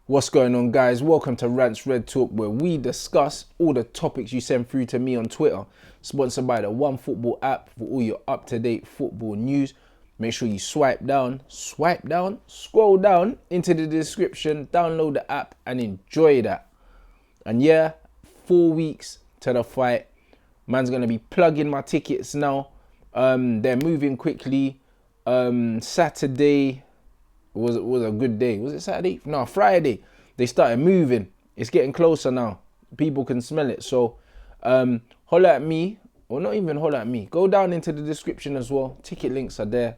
What's going on, guys? Welcome to Rants Red Talk, where we discuss all the topics you send through to me on Twitter. Sponsored by the One Football app for all your up-to-date football news. Make sure you swipe down, scroll down into the description, download the app and enjoy that. And yeah, 4 weeks to the fight. Man's going to be plugging my tickets now. They're moving quickly. Saturday was a good day. Was it Saturday? No, Friday. They started moving. It's getting closer now. People can smell it. So holler at me, or not even holler at me. Go down into the description as well. Ticket links are there.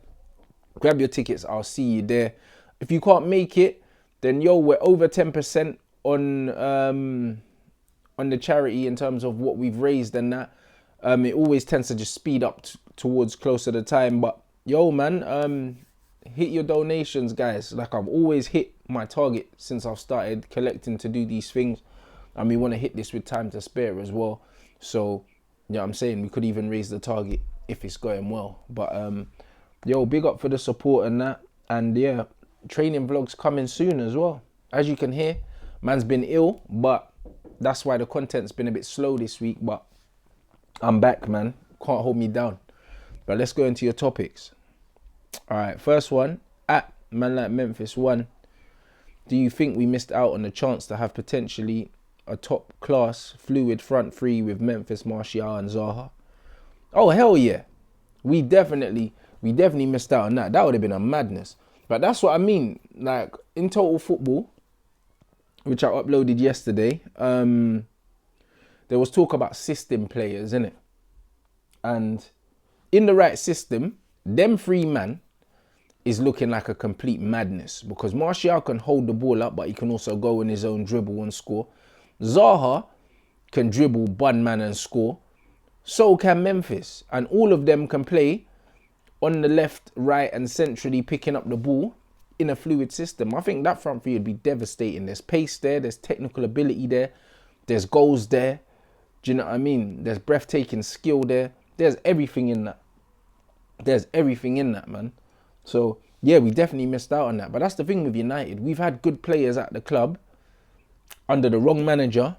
Grab your tickets. I'll see you there. If you can't make it, then yo, we're over 10% on the charity in terms of what we've raised and that. It always tends to just speed up towards closer to time. But yo, man, hit your donations, guys. Like, I've always hit my target since I've started collecting to do these things, and we want to hit this with time to spare as well. So yeah, I'm saying we could even raise the target if it's going well. But yo, big up for the support and that. And yeah, training vlogs coming soon as well. As you can hear, man's been ill, but that's why the content's been a bit slow this week. But I'm back, man. Can't hold me down. But let's go into your topics. All right, first one, at Man Like Memphis 1. Do you think we missed out on the chance to have potentially a top class fluid front three with Memphis, Martial and Zaha? Oh, hell yeah. We definitely missed out on that. That would have been a madness. But that's what I mean. Like, in Total Football, which I uploaded yesterday, there was talk about system players, innit? And in the right system, them three man is looking like a complete madness, because Martial can hold the ball up, but he can also go in his own dribble and score. Zaha can dribble, bun man and score. So can Memphis. And all of them can play on the left, right and centrally, picking up the ball in a fluid system. I think that front three would be devastating. There's pace there, there's technical ability there, there's goals there. Do you know what I mean? There's breathtaking skill there. There's everything in that. There's everything in that, man. So yeah, we definitely missed out on that. But that's the thing with United. We've had good players at the club under the wrong manager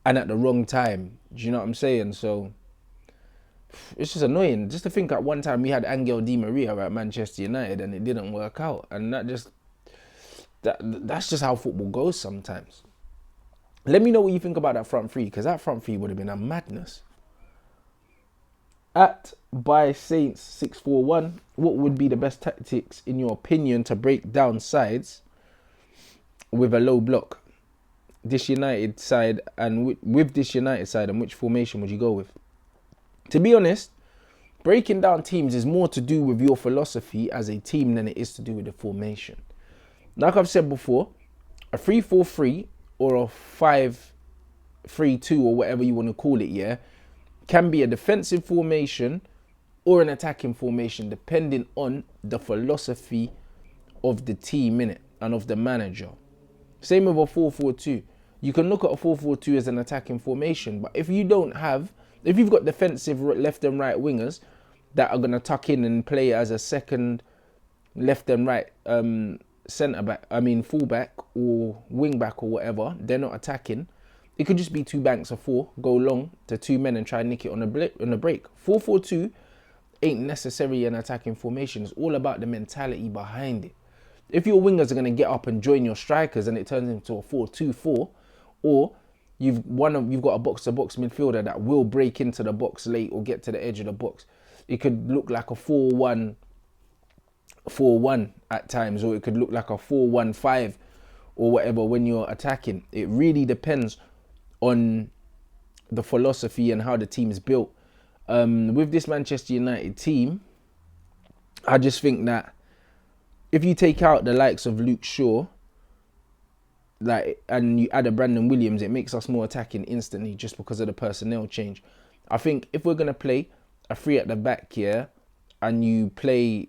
and at the wrong time. Do you know what I'm saying? So it's just annoying. Just to think at one time we had Angel Di Maria at Manchester United and it didn't work out. And that's just how football goes sometimes. Let me know what you think about that front three, because that front three would have been a madness. At by Saints 641, what would be the best tactics in your opinion to break down sides with a low block? This United side, and with this United side, and which formation would you go with? To be honest, breaking down teams is more to do with your philosophy as a team than it is to do with the formation. Like I've said before, a 3-4-3 or a 5-3-2 or whatever you want to call it, yeah, can be a defensive formation or an attacking formation depending on the philosophy of the team, innit, and of the manager. Same with a 4-4-2. You can look at a 4-4-2 as an attacking formation, but if you've got defensive left and right wingers that are going to tuck in and play as a second left and right fullback or wing back or whatever, they're not attacking. It could just be two banks of four, go long to two men and try and nick it on a break. 4-4-2 ain't necessarily an attacking formation. It's all about the mentality behind it. If your wingers are going to get up and join your strikers and it turns into a 4-2-4, or you've got a box-to-box midfielder that will break into the box late or get to the edge of the box, it could look like a 4-1-4-1 at times, or it could look like a 4-1-5 or whatever when you're attacking. It really depends on the philosophy and how the team is built. With this Manchester United team, I just think that if you take out the likes of Luke Shaw, and you add a Brandon Williams, it makes us more attacking instantly just because of the personnel change. I think if we're going to play a three at the back here and you play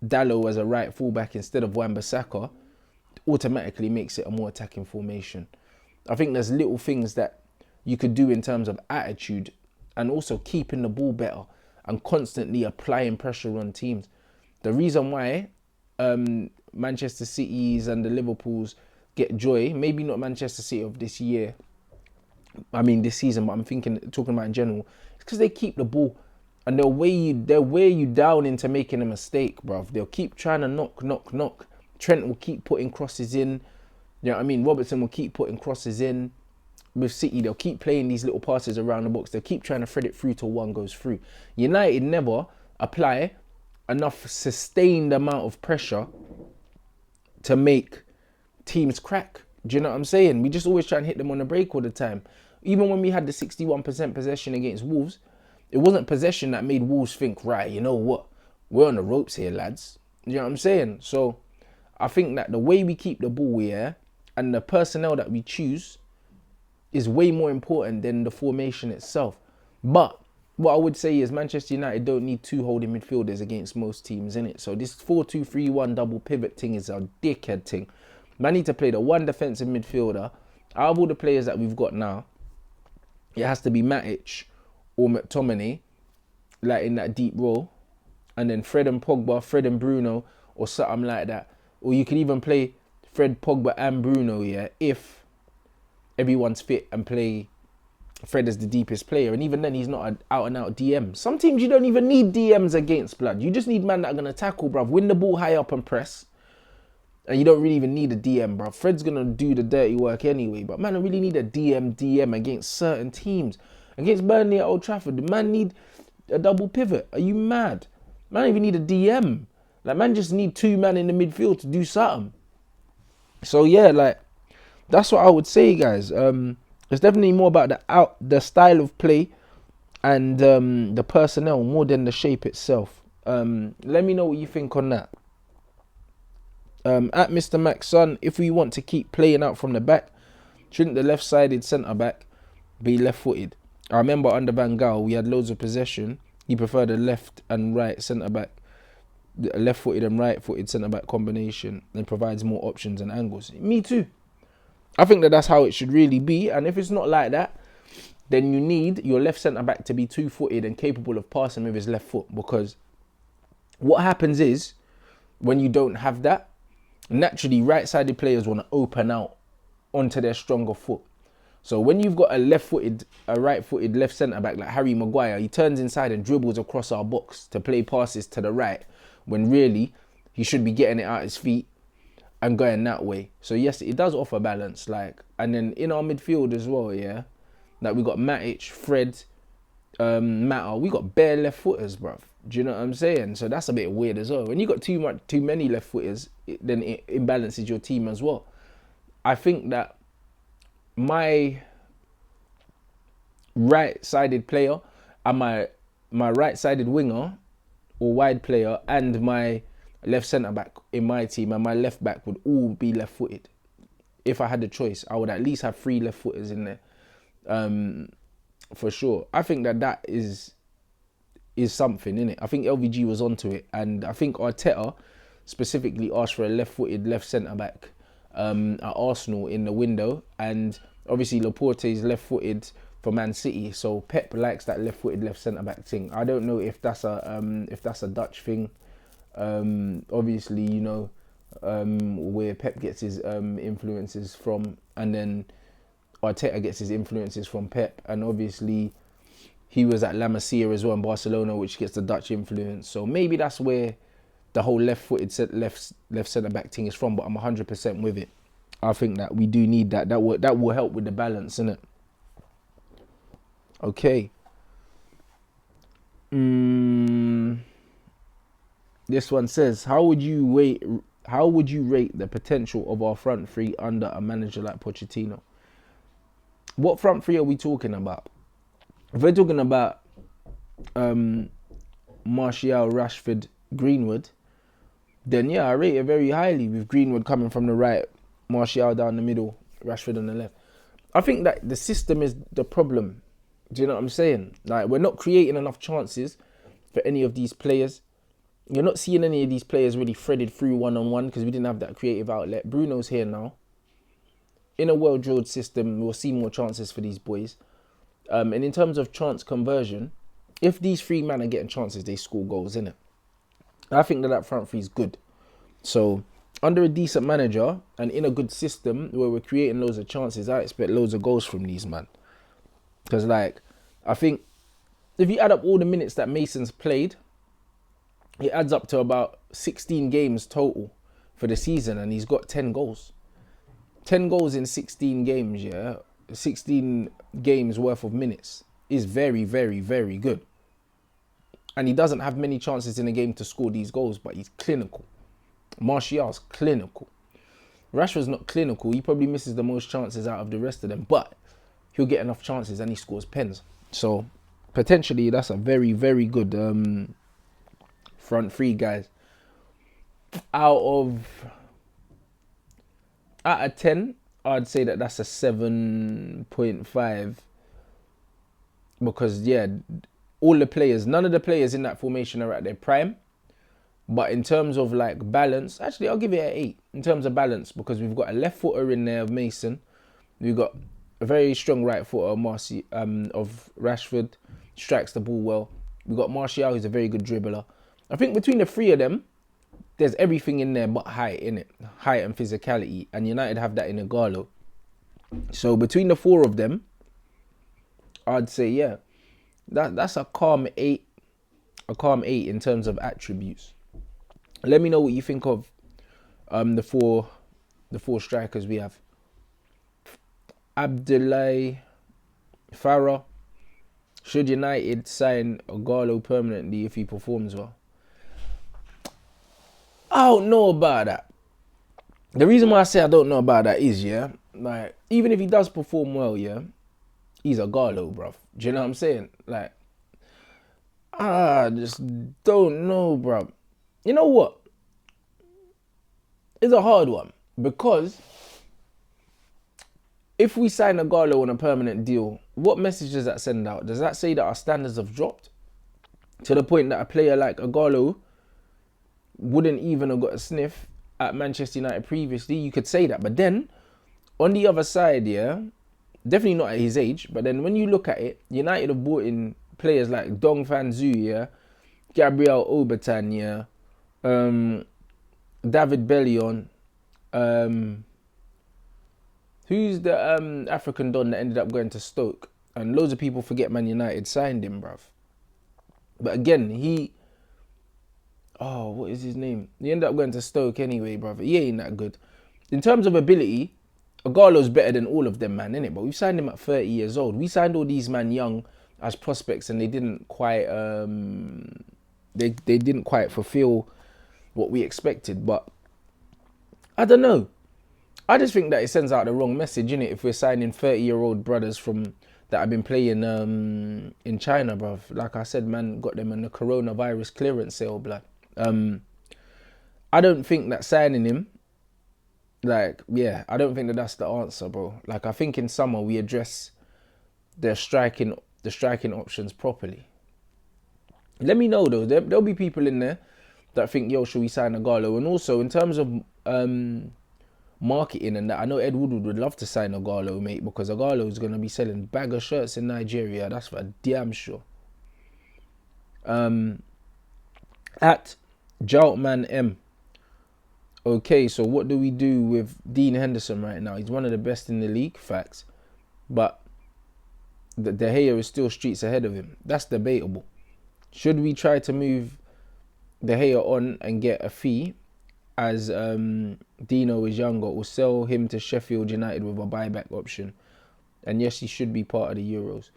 Dalot as a right fullback instead of Wan-Bissaka, automatically makes it a more attacking formation. I think there's little things that you could do in terms of attitude and also keeping the ball better and constantly applying pressure on teams. The reason why Manchester Cities and the Liverpools get joy. Maybe not Manchester City of this year. I mean this season, but I'm talking about in general. It's because they keep the ball and they'll wear you down into making a mistake, bruv. They'll keep trying to knock. Trent will keep putting crosses in. You know what I mean? Robertson will keep putting crosses in. With City, they'll keep playing these little passes around the box. They'll keep trying to thread it through till one goes through. United never apply enough sustained amount of pressure to make teams crack. Do you know what I'm saying? We just always try and hit them on the break all the time. Even when we had the 61% possession against Wolves, it wasn't possession that made Wolves think, right, you know what? We're on the ropes here, lads. You know what I'm saying? So I think that the way we keep the ball here and the personnel that we choose is way more important than the formation itself. But what I would say is Manchester United don't need two holding midfielders against most teams, innit? So this 4-2-3-1 double pivot thing is a dickhead thing. Man need to play the one defensive midfielder. Out of all the players that we've got now, it has to be Matic or McTominay, like in that deep role. And then Fred and Pogba, Fred and Bruno, or something like that. Or you could even play Fred, Pogba and Bruno, yeah, if everyone's fit and play Fred as the deepest player. And even then, he's not an out-and-out DM. Some teams, you don't even need DMs against, blood. You just need men that are going to tackle, bruv. Win the ball high up and press. And you don't really even need a DM, bruv. Fred's going to do the dirty work anyway. But man, I really need a DM against certain teams. Against Burnley at Old Trafford, the man need a double pivot. Are you mad? Man don't even need a DM. Like, man just need two men in the midfield to do something. So, yeah, like, that's what I would say, guys. It's definitely more about the style of play and the personnel more than the shape itself. Let me know what you think on that. At Mr. Max Son, if we want to keep playing out from the back, shouldn't the left-sided centre-back be left-footed? I remember under Van Gaal, we had loads of possession. He preferred a left and right centre-back, a left-footed and right-footed centre-back combination, and provides more options and angles. Me too. I think that that's how it should really be. And if it's not like that, then you need your left centre-back to be two-footed and capable of passing with his left foot. Because what happens is, when you don't have that, naturally right-sided players want to open out onto their stronger foot. So when you've got a right-footed left centre-back like Harry Maguire, he turns inside and dribbles across our box to play passes to the right, when really he should be getting it out his feet and going that way. So yes, it does offer balance. Like, and then in our midfield as well, yeah, like we got Matic, Fred, Mata. We got bare left footers, bruv. Do you know what I'm saying? So that's a bit weird as well. When you got too many left footers, then it imbalances your team as well. I think that my right-sided player and my right-sided winger or wide player and my left centre-back in my team and my left-back would all be left-footed. If I had the choice, I would at least have 3 left-footers in there, for sure. I think that is something, innit? I think LVG was onto it, and I think Arteta specifically asked for a left-footed left centre-back at Arsenal in the window, and obviously Laporte is left-footed for Man City, so Pep likes that left-footed left centre-back thing. I don't know if that's a Dutch thing. Obviously, you know, where Pep gets his influences from, and then Arteta gets his influences from Pep, and obviously he was at La Masia as well in Barcelona, which gets the Dutch influence. So maybe that's where the whole left-footed left centre-back thing is from, but I'm 100% with it. I think that we do need that. That will help with the balance, innit? Okay. This one says, how would you rate the potential of our front three under a manager like Pochettino? What front three are we talking about? If we're talking about Martial, Rashford, Greenwood, then yeah, I rate it very highly with Greenwood coming from the right, Martial down the middle, Rashford on the left. I think that the system is the problem. Do you know what I'm saying? Like, we're not creating enough chances for any of these players. You're not seeing any of these players really threaded through one-on-one because we didn't have that creative outlet. Bruno's here now. In a well-drilled system, we'll see more chances for these boys. And in terms of chance conversion, if these 3 men are getting chances, they score goals, innit? I think that front three is good. So under a decent manager and in a good system where we're creating loads of chances, I expect loads of goals from these, man. Because, like, I think if you add up all the minutes that Mason's played, it adds up to about 16 games total for the season, and he's got 10 goals. 10 goals in 16 games, yeah? 16 games worth of minutes is very, very, very good. And he doesn't have many chances in a game to score these goals, but he's clinical. Martial's clinical. Rashford's not clinical. He probably misses the most chances out of the rest of them, but he'll get enough chances and he scores pens. So potentially that's a very, very good front three, guys. Out of 10, I'd say that that's a 7.5. Because, yeah, all the players, none of the players in that formation are at their prime. But in terms of, like, balance, actually, I'll give it an 8 in terms of balance, because we've got a left footer in there of Mason. We've got a very strong right footer of Rashford, strikes the ball well. We've got Martial, who's a very good dribbler. I think between the three of them, there's everything in there but height, in it. Height and physicality. And United have that in Ighalo. So between the four of them, I'd say, yeah, that's a calm 8. A calm 8 in terms of attributes. Let me know what you think of the four strikers we have. Abdoulaye Farah. Should United sign Ighalo permanently if he performs well? I don't know about that. The reason why I say I don't know about that is, yeah, like, even if he does perform well, yeah, he's Ighalo, bruv. Do you know what I'm saying? Like, I just don't know, bruv. You know what? It's a hard one, because if we sign Ighalo on a permanent deal, what message does that send out? Does that say that our standards have dropped to the point that a player like Ighalo wouldn't even have got a sniff at Manchester United previously? You could say that. But then, on the other side, yeah, definitely not at his age, but then when you look at it, United have brought in players like Dong Fan Zhu, yeah, Gabriel Obertan, yeah, David Bellion, who's the African Don that ended up going to Stoke? And loads of people forget Man United signed him, bruv. But again, what is his name? He ended up going to Stoke anyway, bruv. He ain't that good. In terms of ability, Ighalo's better than all of them, man, innit? But we've signed him at 30 years old. We signed all these man young as prospects, and they didn't quite they didn't quite fulfill what we expected. But I don't know. I just think that it sends out the wrong message, innit? If we're signing 30-year-old brothers that have been playing in China, bruv. Like I said, man, got them on the coronavirus clearance sale, blood. I don't think that signing him, like, yeah, I don't think that that's the answer, bro. Like, I think in summer we address the striking options properly. Let me know, though. There'll be people in there that think, yo, should we sign Ighalo? And also, in terms of marketing and that, I know Ed Woodward would love to sign Ighalo, mate, because Ighalo is going to be selling bag of shirts in Nigeria. That's for damn sure. At Joutman M. Okay, so what do we do with Dean Henderson right now? He's one of the best in the league, facts. But De Gea is still streets ahead of him. That's debatable. Should we try to move De Gea on and get a fee as Dino is younger, or sell him to Sheffield United with a buyback option? And yes, he should be part of the Euros.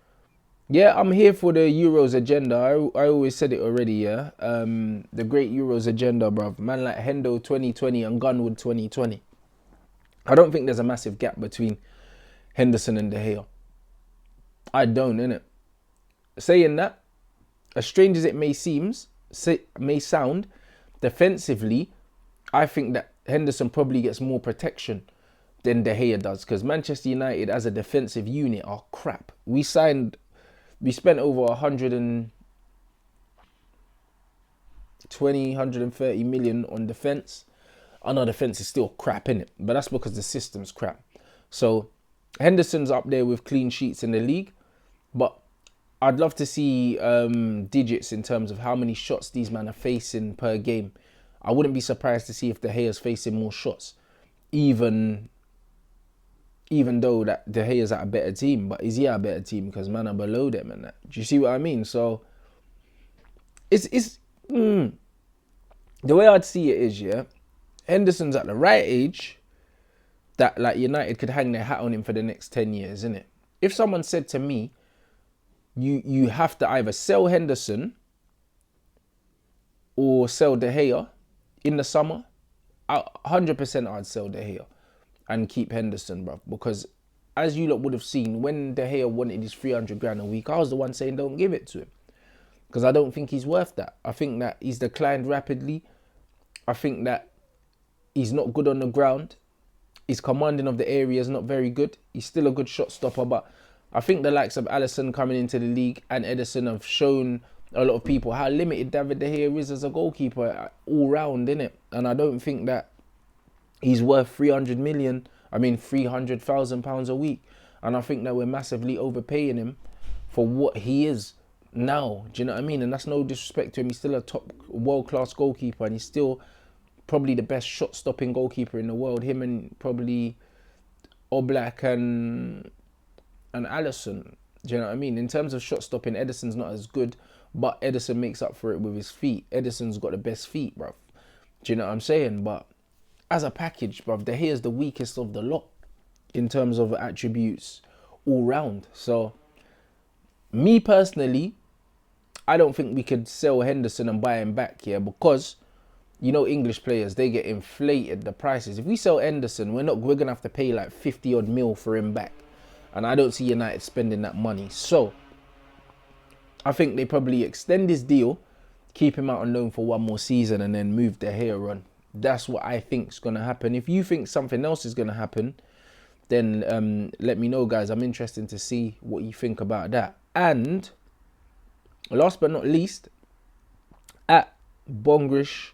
Yeah, I'm here for the Euros agenda. I always said it already, yeah. The great Euros agenda, bruv. Man like Hendo 2020 and Gunwood 2020. I don't think there's a massive gap between Henderson and De Gea. I don't, innit? Saying that, as strange as it may sound, defensively, I think that Henderson probably gets more protection than De Gea does, because Manchester United as a defensive unit are crap. We spent over 130 million on defence. I know defence is still crap, innit? But that's because the system's crap. So Henderson's up there with clean sheets in the league, but I'd love to see digits in terms of how many shots these men are facing per game. I wouldn't be surprised to see if De Gea's facing more shots, even though that De Gea's at a better team. But is he at a better team? Because man are below them and that. Do you see what I mean? So it's the way I'd see it is, yeah, Henderson's at the right age that like United could hang their hat on him for the next 10 years, innit? If someone said to me, you have to either sell Henderson or sell De Gea in the summer, 100% I'd sell De Gea and keep Henderson, bro. Because as you lot would have seen, when De Gea wanted his 300 grand a week, I was the one saying don't give it to him. Because I don't think he's worth that. I think that he's declined rapidly. I think that he's not good on the ground. His commanding of the area is not very good. He's still a good shot stopper, but I think the likes of Alisson coming into the league and Edison have shown a lot of people how limited David De Gea is as a goalkeeper all round, innit? And I don't think that he's worth 300,000 pounds a week. And I think that we're massively overpaying him for what he is now. Do you know what I mean? And that's no disrespect to him. He's still a top world-class goalkeeper, and he's still probably the best shot-stopping goalkeeper in the world. Him and probably Oblak and Alisson. Do you know what I mean? In terms of shot-stopping, Edison's not as good, but Edison makes up for it with his feet. Edison's got the best feet, bruv. Do you know what I'm saying? But as a package, bruv, De Gea's the weakest of the lot in terms of attributes all round. So, me personally, I don't think we could sell Henderson and buy him back here because, you know, English players, they get inflated, the prices. If we sell Henderson, we're going to have to pay like 50 odd mil for him back. And I don't see United spending that money. So, I think they probably extend his deal, keep him out on loan for one more season, and then move De Gea on. That's what I think is going to happen. If you think something else is going to happen, then let me know, guys. I'm interested to see what you think about that. And last but not least, at Bongrish ...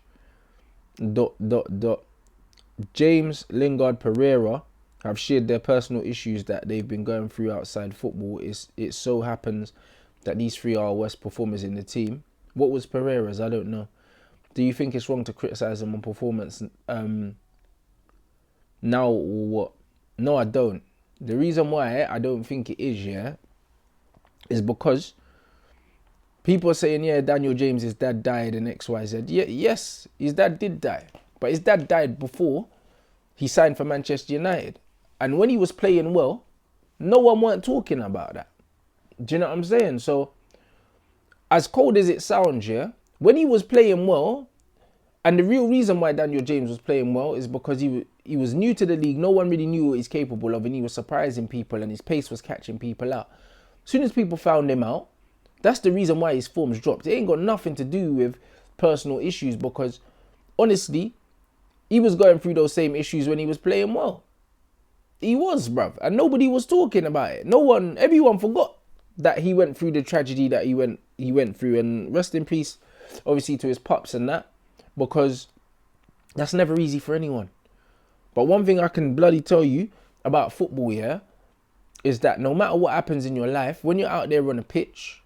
James, Lingard, Pereira have shared their personal issues that they've been going through outside football. It so happens that these three are worst performers in the team. What was Pereira's? I don't know. Do you think it's wrong to criticise him on performance now or what? No, I don't. The reason why I don't think it is, yeah, is because people are saying, yeah, Daniel James, his dad died and XYZ. Yeah, yes, his dad did die. But his dad died before he signed for Manchester United. And when he was playing well, no one weren't talking about that. Do you know what I'm saying? So, as cold as it sounds, yeah, when he was playing well, and the real reason why Daniel James was playing well is because he was new to the league. No one really knew what he's capable of, and he was surprising people, and his pace was catching people out. As soon as people found him out, that's the reason why his form's dropped. It ain't got nothing to do with personal issues, because honestly, he was going through those same issues when he was playing well. He was, bruv, and nobody was talking about it. Everyone forgot that he went through the tragedy that he went through, and rest in peace, obviously, to his pups and that, because that's never easy for anyone. But one thing I can bloody tell you about football, yeah, is that no matter what happens in your life, when you're out there on a pitch,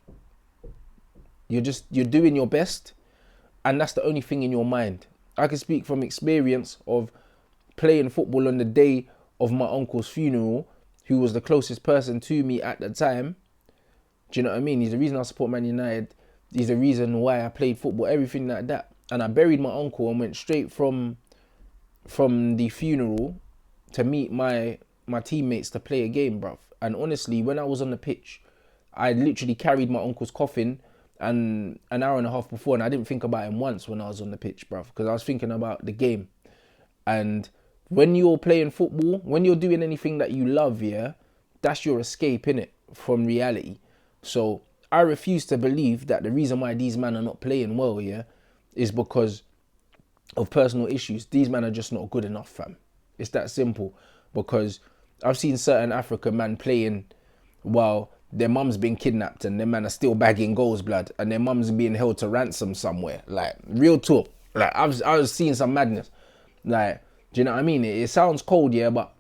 you're doing your best, and that's the only thing in your mind. I can speak from experience of playing football on the day of my uncle's funeral, who was the closest person to me at the time. Do you know what I mean? He's the reason I support Man United. He's the reason why I played football, everything like that. And I buried my uncle and went straight from the funeral to meet my teammates to play a game, bruv. And honestly, when I was on the pitch, I literally carried my uncle's coffin and an hour and a half before, and I didn't think about him once when I was on the pitch, bruv, because I was thinking about the game. And when you're playing football, when you're doing anything that you love, yeah, that's your escape, innit, from reality. So I refuse to believe that the reason why these men are not playing well, yeah, is because of personal issues. These men are just not good enough, fam. It's that simple. Because I've seen certain African men playing while their mum's been kidnapped and their man are still bagging goals, blood, and their mum's being held to ransom somewhere. Like, real talk. Like, I was seeing some madness. Like, do you know what I mean? It sounds cold, yeah, but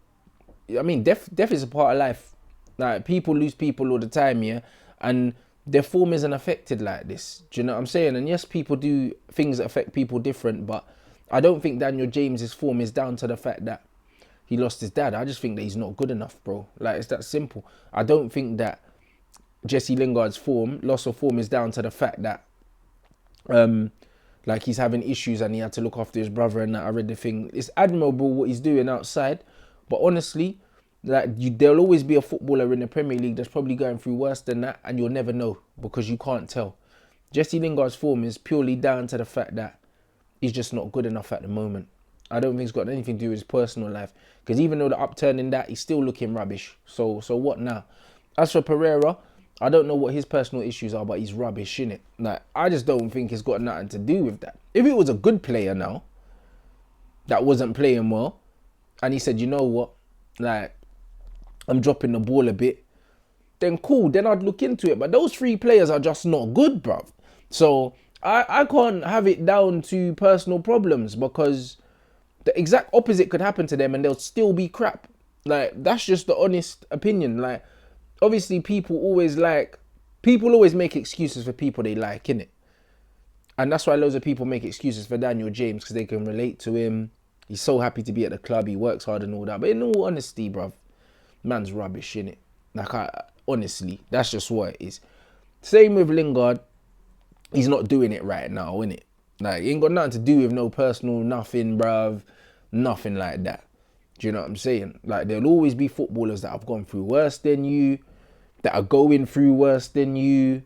I mean, death is a part of life. Like, people lose people all the time, yeah, and their form isn't affected like this. Do you know what I'm saying? And yes, people do things that affect people different, but I don't think Daniel James's form is down to the fact that he lost his dad. I just think that he's not good enough, bro. Like, it's that simple. I don't think that Jesse Lingard's loss of form is down to the fact that like he's having issues and he had to look after his brother and that. I read the thing. It's admirable what he's doing outside, but honestly, like there'll always be a footballer in the Premier League that's probably going through worse than that, and you'll never know because you can't tell. Jesse Lingard's form is purely down to the fact that he's just not good enough at the moment. I don't think it's got anything to do with his personal life, because even though the upturn in that, he's still looking rubbish. So what now? As for Pereira, I don't know what his personal issues are, but he's rubbish, innit? Like, I just don't think it's got nothing to do with that. If it was a good player now that wasn't playing well, and he said, you know what, like, I'm dropping the ball a bit, then cool, then I'd look into it. But those three players are just not good, bruv. So I can't have it down to personal problems, because the exact opposite could happen to them and they'll still be crap. Like, that's just the honest opinion. Like, obviously people always make excuses for people they like, innit? And that's why loads of people make excuses for Daniel James, because they can relate to him. He's so happy to be at the club, he works hard and all that. But in all honesty, bruv, man's rubbish, innit? Like, honestly, that's just what it is. Same with Lingard. He's not doing it right now, innit? Like, it ain't got nothing to do with no personal nothing, bruv. Nothing like that. Do you know what I'm saying? Like, there'll always be footballers that have gone through worse than you, that are going through worse than you.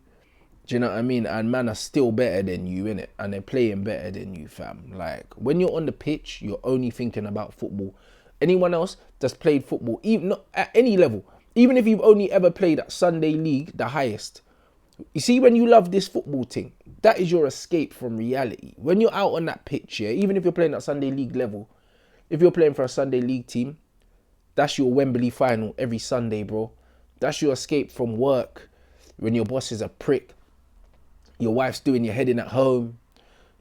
Do you know what I mean? And man are still better than you, innit? And they're playing better than you, fam. Like, when you're on the pitch, you're only thinking about football. Anyone else that's played football, even not at any level, even if you've only ever played at Sunday League, the highest, you see, when you love this football thing, that is your escape from reality. When you're out on that pitch, yeah, even if you're playing at Sunday League level, if you're playing for a Sunday League team, that's your Wembley final every Sunday, bro. That's your escape from work when your boss is a prick. Your wife's doing your heading at home.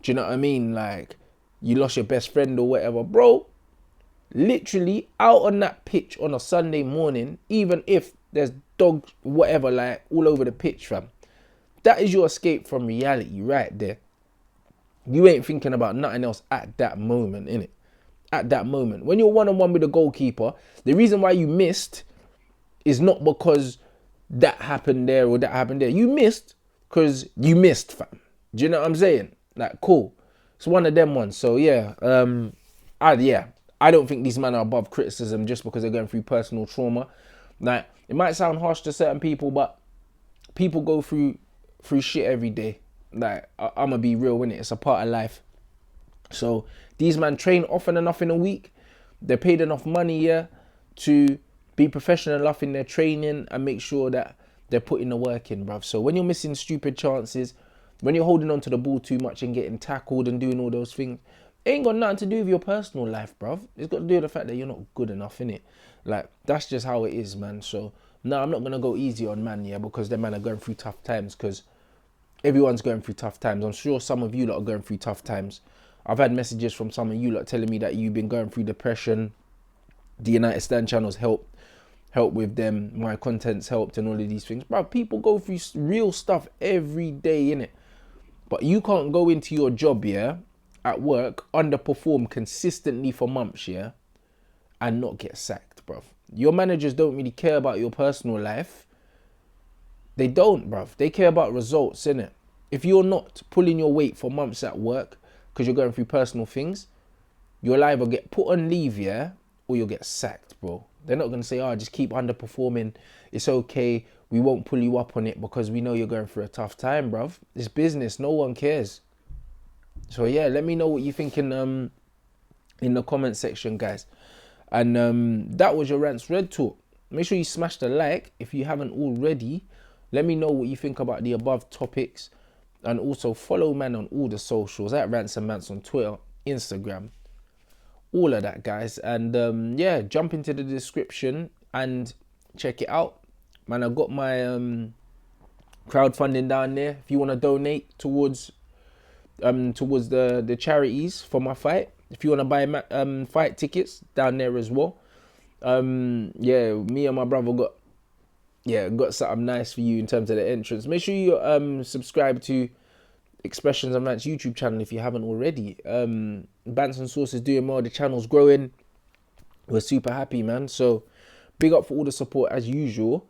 Do you know what I mean? Like, you lost your best friend or whatever. Bro, literally out on that pitch on a Sunday morning, even if there's dogs, whatever, like all over the pitch, fam, that is your escape from reality right there. You ain't thinking about nothing else at that moment, innit? At that moment. When you're one-on-one with the goalkeeper, the reason why you missed is not because that happened there or that happened there. You missed because you missed, fam. Do you know what I'm saying? Like, cool. It's one of them ones. So, yeah. I don't think these men are above criticism just because they're going through personal trauma. Like, it might sound harsh to certain people, but people go through shit every day. Like, I'm going to be real, innit? It's a part of life. So these men train often enough in a week. They're paid enough money, yeah, to be professional enough in their training and make sure that they're putting the work in, bruv. So when you're missing stupid chances, when you're holding on to the ball too much and getting tackled and doing all those things, it ain't got nothing to do with your personal life, bruv. It's got to do with the fact that you're not good enough, innit? Like, that's just how it is, man. So, no, I'm not going to go easy on man, yeah, because them man are going through tough times, because everyone's going through tough times. I'm sure some of you lot are going through tough times. I've had messages from some of you lot telling me that you've been going through depression. The United Stand channels help with them. My content's helped and all of these things. Bro, people go through real stuff every day, innit? But you can't go into your job, yeah, at work, underperform consistently for months, yeah, and not get sacked, bruv. Your managers don't really care about your personal life. They don't, bruv. They care about results, innit? If you're not pulling your weight for months at work because you're going through personal things, you'll either get put on leave, yeah, or you'll get sacked, bro. They're not going to say, oh, just keep underperforming. It's okay. We won't pull you up on it because we know you're going through a tough time, bruv. It's business. No one cares. So, yeah, let me know what you think in the comment section, guys. And that was your Rants Red Talk. Make sure you smash the like if you haven't already. Let me know what you think about the above topics. And also follow man on all the socials at Rants and Mants on Twitter, Instagram, all of that, guys. And yeah, jump into the description and check it out. Man, I've got my crowdfunding down there. If you want to donate towards the charities for my fight. If you want to buy fight tickets, down there as well. Yeah, me and my brother got something nice for you in terms of the entrance. Make sure you subscribe to Expressions and Rants YouTube channel if you haven't already. Bants and Sauce is doing well. The channel's growing. We're super happy, man. So big up for all the support as usual.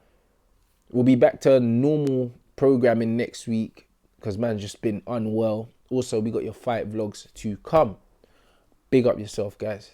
We'll be back to normal programming next week because man's just been unwell. Also, we got your fight vlogs to come. Big up yourself, guys.